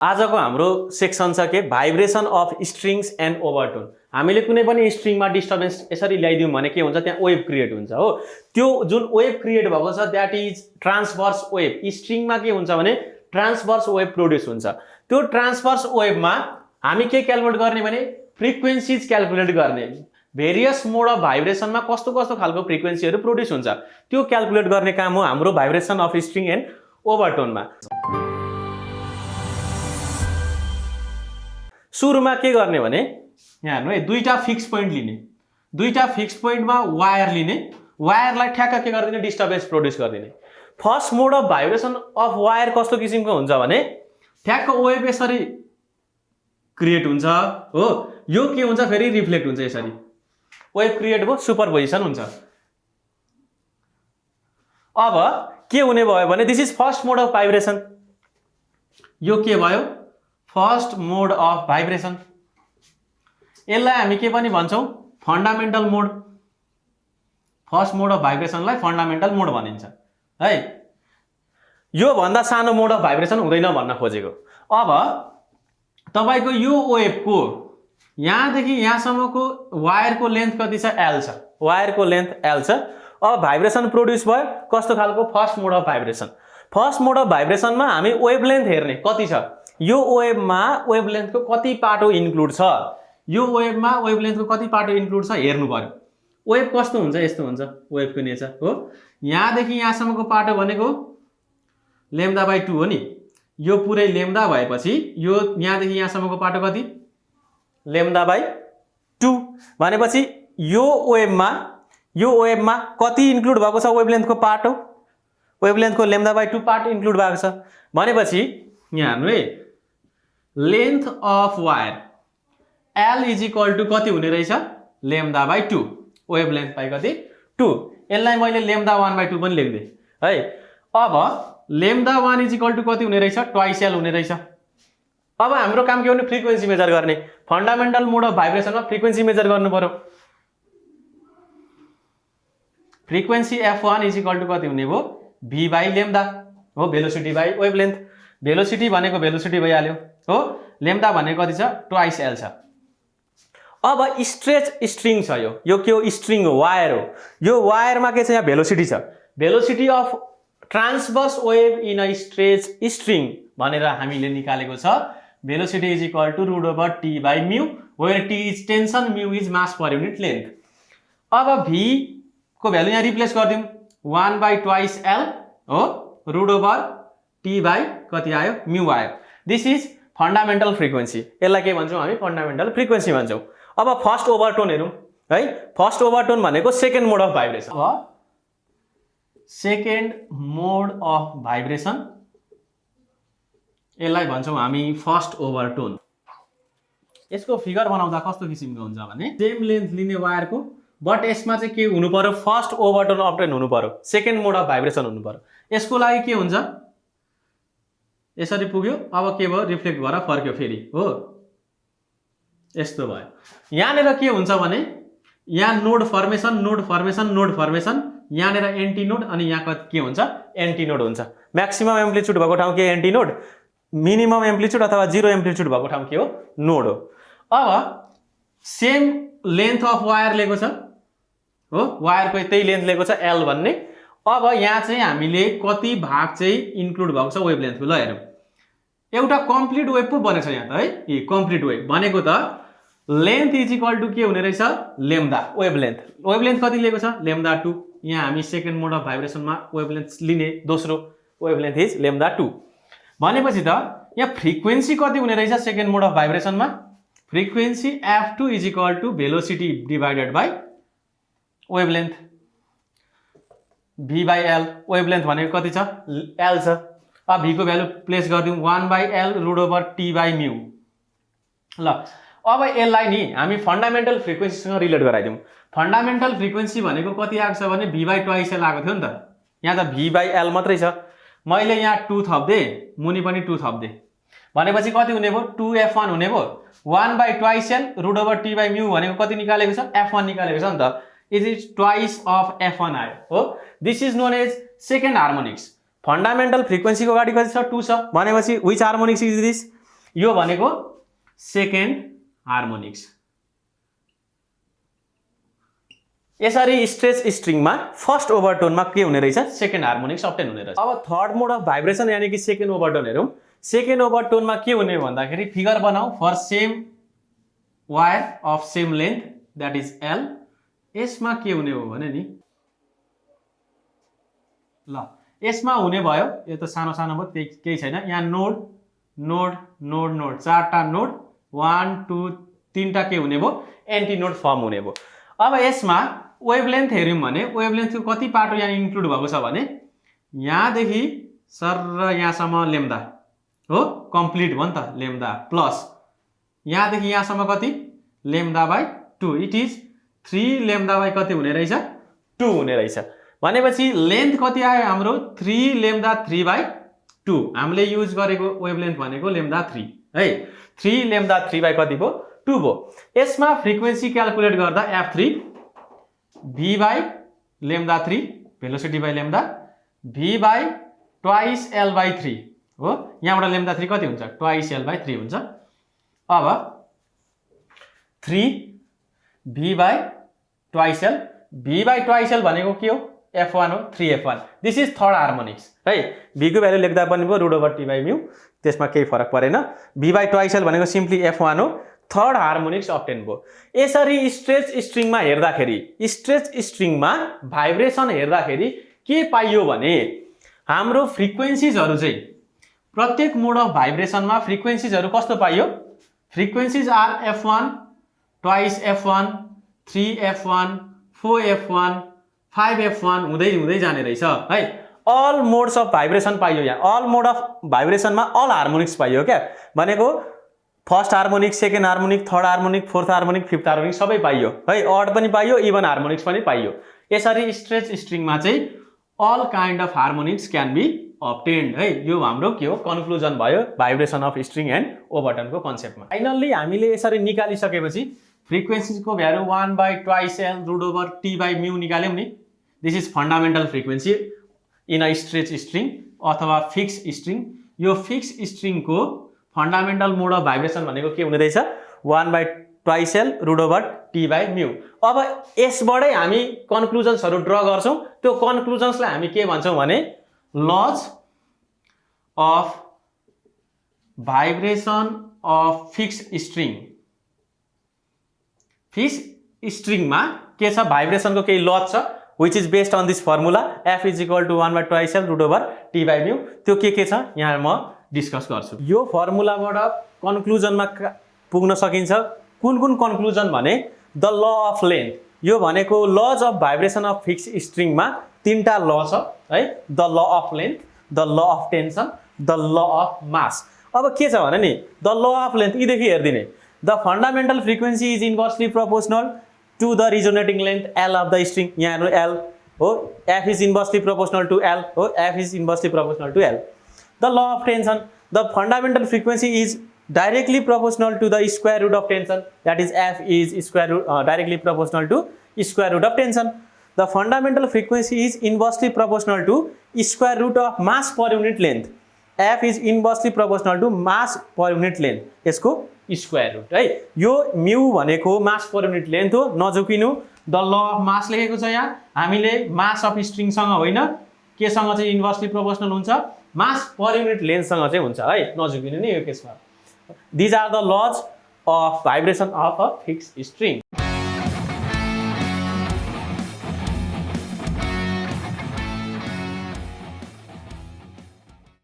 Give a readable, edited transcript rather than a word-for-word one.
आजको हाम्रो सेक्सन छ के vibration of strings and overtone. हामीले कुनै पनि स्ट्रिङमा डिस्टर्बेन्स यसरी ल्याइदियौँ भने के हुन्छ, त्यहाँ वेभ क्रिएट हुन्छ हो। त्यो जुन वेभ क्रिएट भएको छ द्याट इज ट्रान्सभर्स वेभ। स्ट्रिङमा के हुन्छ भने ट्रान्सभर्स वेभ प्रोड्युस हुन्छ। त्यो ट्रान्सभर्स वेभमा हामी के क्यालकुलेट गर्ने भने फ्रिक्वेन्सीज क्यालकुलेट गर्ने। भेरियस मोड अफ भाइब्रेसनमा कस्तो कस्तो खालको फ्रिक्वेन्सीहरू प्रोड्युस हुन्छ त्यो क्यालकुलेट गर्ने काम हो हाम्रो भाइब्रेसन अफ स्ट्रिङ एन्ड ओभरटोनमा। सुरुमा के गर्ने भने यहाँ हेर्नु है, दुईटा फिक्स पोइन्ट लिने, दुईटा फिक्स पोइन्टमा वायर लिने, वायरलाई ठ्याक्क के गरिदिने डिस्टर्बेन्स प्रोड्युस गरिदिने। First mode of vibration of wire कस्तो किसिमको हुन्छ भने ठ्याक्क वेभ यसरी क्रिएट हुन्छ हो। यो के हुन्छ फेरि रिफ्लेक्ट हुन्छ, यसरी वेभ क्रिएट भयो, सुपरपोजिसन हुन्छ। अब के हुने भयो भने this is first mode of vibration. यो के भयो फर्स्ट मोड अफ भाइब्रेसन। यसलाई हामी के पनि भन्छौँ fundamental mode. First mode of भाइब्रेसनलाई फन्डामेन्टल मोड भनिन्छ है। यो भन्दा सानो मोड अफ भाइब्रेसन हुँदैन भन्न खोजेको। अब तपाईको यो वेभको यहाँदेखि यहाँसम्मको वायरको लेन्थ कति छ, एल छ। वायरको लेन्थ एल छ। अब भाइब्रेसन प्रोड्युस भयो कस्तो खालको first mode of vibration. First mode of भाइब्रेसनमा हामी वेभ लेन्थ हेर्ने कति छ, यो वेभमा वेभ लेन्थको कति पाटो इन्क्लुड छ, यो वेभमा वेभ लेन्थको कति पाटो इन्क्लुड छ हेर्नु पर्यो। वेभ कस्तो हुन्छ, यस्तो हुन्छ वेभको नेचर हो। यहाँदेखि यहाँसम्मको पाटो भनेको λ/2 हो नि। यो पुरै लेम्दा भएपछि यो यहाँदेखि यहाँसम्मको पाटो कति λ/2 भनेपछि यो वेभमा कति इन्क्लुड भएको छ वेभ लेन्थको पाटो, वेभ लेन्थको λ/2 पार्ट इन्क्लुड भएको छ भनेपछि यहाँ हेर्नु है, length of wire L is equal to कति हुने रहेछ λ/2। वेभ लेन्थ पाइ कति 2। यसलाई मैले λ1/2 पनि लेख्दिएँ है। अब λ1 इज इक्वल टु कति हुने रहेछ, ट्वाइस एल हुने रहेछ। अब हाम्रो काम के हो भने फ्रिक्वेन्सी मेजर गर्ने। फन्डामेन्टल मोड अफ भाइब्रेसनमा फ्रिक्वेन्सी मेजर गर्नु पर्यो। Frequency f1 is equal to कति हुने भयो v/λ हो, velocity by wave length. Velocity भनेको भेलोसिटी भइहाल्यो हो, लेम्दा भनेको कति छ ट्वाइस एल छ। अब स्ट्रेच स्ट्रिङ छ, यो के हो स्ट्रिङ हो, वायर हो। यो वायरमा के छ यहाँ भेलोसिटी छ। Velocity of transverse wave in a stretch string भनेर हामीले निकालेको छ velocity is equal to √T/μ where T is tension, μ is mass per unit length. अब v को भ्यालु यहाँ रिप्लेस गरिदिउँ 1/2 L हो, √T बाई कति आयो μ आयो। This is fundamental frequency. यसलाई के भन्छौँ हामी फन्डामेन्टल फ्रिक्वेन्सी भन्छौँ। अब फर्स्ट ओभरटोन हेरौँ है। फर्स्ट ओभरटोन भनेको सेकेन्ड मोड अफ भाइब्रेसन। अब सेकेन्ड मोड अफ भाइब्रेसन यसलाई भन्छौँ हामी फर्स्ट ओभरटोन। यसको फिगर बनाउँदा कस्तो किसिमको हुन्छ भने सेम लेन्थ लिने वायरको, बट यसमा चाहिँ के हुनु पर्यो फर्स्ट ओभरटोन अप्टेन हुनु पर्यो, सेकेन्ड मोड अफ भाइब्रेसन हुनु पर्यो। यसको लागि के हुन्छ, यसरी पुग्यो, अब के भयो रिफ्लेक्ट भएर फर्क्यो फेरि हो, यस्तो भयो। यहाँनिर के हुन्छ भने यहाँ node formation, node formation, node formation, यहाँनिर एन्टी नोड अनि यहाँ के हुन्छ एन्टी नोड हुन्छ। म्याक्सिमम एम्प्लिट्युड भएको ठाउँ के एन्टी नोड, मिनिमम एम्प्लिट्युड अथवा 0 एम्प्लिट्युड भएको ठाउँ के हो नोड हो। अब सेम लेन्थ अफ वायर लिएको छ हो, वायरको त्यही लेन्थ लिएको छ एल भन्ने। अब यहाँ चाहिँ हामीले कति भाग चाहिँ इन्क्लुड भएको छ वेभ लेन्थको, ल हेरौँ। एउटा कम्प्लिट वेभ पो बनेछ यहाँ त है, ए कम्प्लिट वेभ भनेको त लेन्थ इज इक्वल टु के हुने रहेछ lambda wavelength. Wavelength कति लिएको छ λ2। यहाँ हामी सेकेन्ड मोड अफ भाइब्रेसनमा वेभ लेन्थ लिने, दोस्रो वेभ लेन्थ इज λ2 भनेपछि त यहाँ फ्रिक्वेन्सी कति हुने रहेछ सेकेन्ड मोड अफ भाइब्रेसनमा, frequency f2 is equal to velocity divided by wave length v/l। Wavelength भनेको कति छ l छ। अब v को भ्यालु प्लेस गरिदिउँ 1/l √T/μ। ल अब यसलाई नि हामी फन्डामेन्टल फ्रिक्वेन्सीसँग रिलेट गराइदिउँ। फन्डामेन्टल फ्रिक्वेन्सी भनेको कति आएको छ भने v/2 एल आएको थियो नि त, यहाँ त v/l मात्रै छ। मैले यहाँ 2 थप्दिएँ, मुनि पनि 2 थप्दिएँ भनेपछि कति हुने भयो 2f1 हुने भयो। 1/2 एल √T/μ भनेको कति निकालेको छ f1 निकालेको छ नि त, it is twice of f1 आयो हो। This is known as second harmonics. Fundamental फ्रिक्वेन्सीको अगाडि कति छ 2 छ भनेपछि व्हिच हार्मोनिक्स इज दिस, यो भनेको सेकेन्ड हार्मोनिक्स। यसरी स्ट्रेच स्ट्रिङमा फर्स्ट ओभरटोनमा के हुने रहेछ, सेकेन्ड हार्मोनिक्स अप्टेन हुने रहेछ। अब थर्ड मोड अफ भाइब्रेसन यानी कि सेकेन्ड ओभरटोन हेरौँ। सेकेन्ड ओभरटोनमा के हुने भन्दाखेरि फिगर बनाऊ for same wire of same length that is L. यसमा के हुने हो भने नि ल यसमा हुने भयो, यो त सानो सानो भयो केही छैन। यहाँ नोड नोड नोड नोड चारटा नोड 1 2 3टा के हुने भयो, एन्टी नोड फर्म हुने भयो। अब यसमा वेभलेन्थ हेर्यौँ भने वेभलेन्थको कति पाटो यहाँ इन्क्लुड भएको छ भने यहाँदेखि सर यहाँसम्म लेम्दा हो, कम्प्लिट भयो नि त लेम्दा, प्लस यहाँदेखि यहाँसम्म कति lambda by 2, it is 3 lambda by कति हुने रहेछ 2 हुने रहेछ। भनेपछि लेन्थ कति आयो हाम्रो 3 लेम्दा 3 बाई 2। हामीले युज गरेको वेभलेन्थ भनेको लेम्दा 3 है, 3 लेम्दा 3 बाई कति भयो 2 भयो। यसमा फ्रिक्वेन्सी क्याल्कुलेट गर्दा f3 v by lambda 3 velocity by lambda v by twice l by 3 हो। यहाँबाट लेम्दा 3 कति हुन्छ ट्वाइस l बाई 3 हुन्छ। अब 3 v by twice l, v by twice l भनेको के हो f1 हो, 3f1। This is third harmonics है। v को भ्यालु लेख्दा पनि भयो root over t by mu, त्यसमा केही फरक परेन। v बाई ट्वाइस l भनेको सिम्पली f1 हो, थर्ड हार्मोनिक्स अप्टेन भयो। यसरी स्ट्रेच स्ट्रिङमा हेर्दाखेरि स्ट्रेच स्ट्रिङमा भाइब्रेसन हेर्दाखेरि के पाइयो भने हाम्रो फ्रिक्वेन्सीजहरु चाहिँ प्रत्येक मोड अफ भाइब्रेसनमा फ्रिक्वेन्सीजहरु कस्तो पाइयो, frequencies are f1 twice f1 3f1 4f1 5f1 हुँदै हुँदै जाने रहेछ है। अल मोड्स अफ भाइब्रेसन पाइयो यहाँ, अल मोड अफ भाइब्रेसनमा अल हार्मोनिक्स पाइयो क्या। भनेको first harmonic, second harmonic, third harmonic, fourth harmonic, fifth harmonic सबै पाइयो है, अड पनि पाइयो, इभन हार्मोनिक्स पनि पाइयो। यसरी स्ट्रेच स्ट्रिङमा चाहिँ all kind of harmonics can be obtained है। यो हाम्रो के हो कन्क्लुजन भयो भाइब्रेसन अफ स्ट्रिङ एन्ड ओभरटोनको कन्सेप्टमा। फाइनल्ली हामीले यसरी निकालिसकेपछि फ्रिक्वेन्सीको value 1 by twice l root over t by mu निकाल्यौँ नि। This is fundamental frequency in a stretch string अथवा फिक्स स्ट्रिङ। यो फिक्स स्ट्रिङको फन्डामेन्टल मोड अफ भाइब्रेसन भनेको के हुने रहेछ 1 by twice l root over t by mu. अब यसबाटै हामी कन्क्लुजन्सहरु ड्र गर्छौं। त्यो कन्क्लुजन्सलाई हामी के भन्छौं भने laws of vibration of fix string. Fix स्ट्रिङमा के छ भाइब्रेसनको केही लज छ which is based on this formula f is equal to 1 by twice l root over t by mu। त्यो के छ यहाँ म डिस्कस गर्छु। यो फर्मुलाबाट कन्क्लुजनमा पुग्न सकिन्छ। कुन कन्क्लुजन भने द ल अफ लेन्थ, यो भनेको laws of vibration of fix स्ट्रिङमा तीनटा ल छ है, the law of length, the law of tension, the law of mass. अब के छ भने नि द ल अफ लेन्थ यीदेखि हेर्दिने the fundamental frequency is inversely proportional to the resonating length L of the string. यहाँ हेर्नु L हो, F is inversely proportional to L हो, F is inversely proportional to L। The law of tension, the fundamental frequency is directly proportional to the square root of tension, that is F is square root directly proportional to square root of tension. The fundamental frequency is inversely proportional to square root of mass per unit length. F is inversely proportional to mass per unit length, यसको square root है। यो mu भनेको मास per unit length हो, नझुकिनु। The law of मास लेखेको छ यहाँ, हामीले mass of स्ट्रिङसँग होइन केसँग चाहिँ इन्भर्सली प्रोपोर्शनल हुन्छ, मास पर युनिट लेन्थसँग चाहिँ हुन्छ है, नझुकिनु नि यो केसमा। These are the laws of vibration of a fixed string.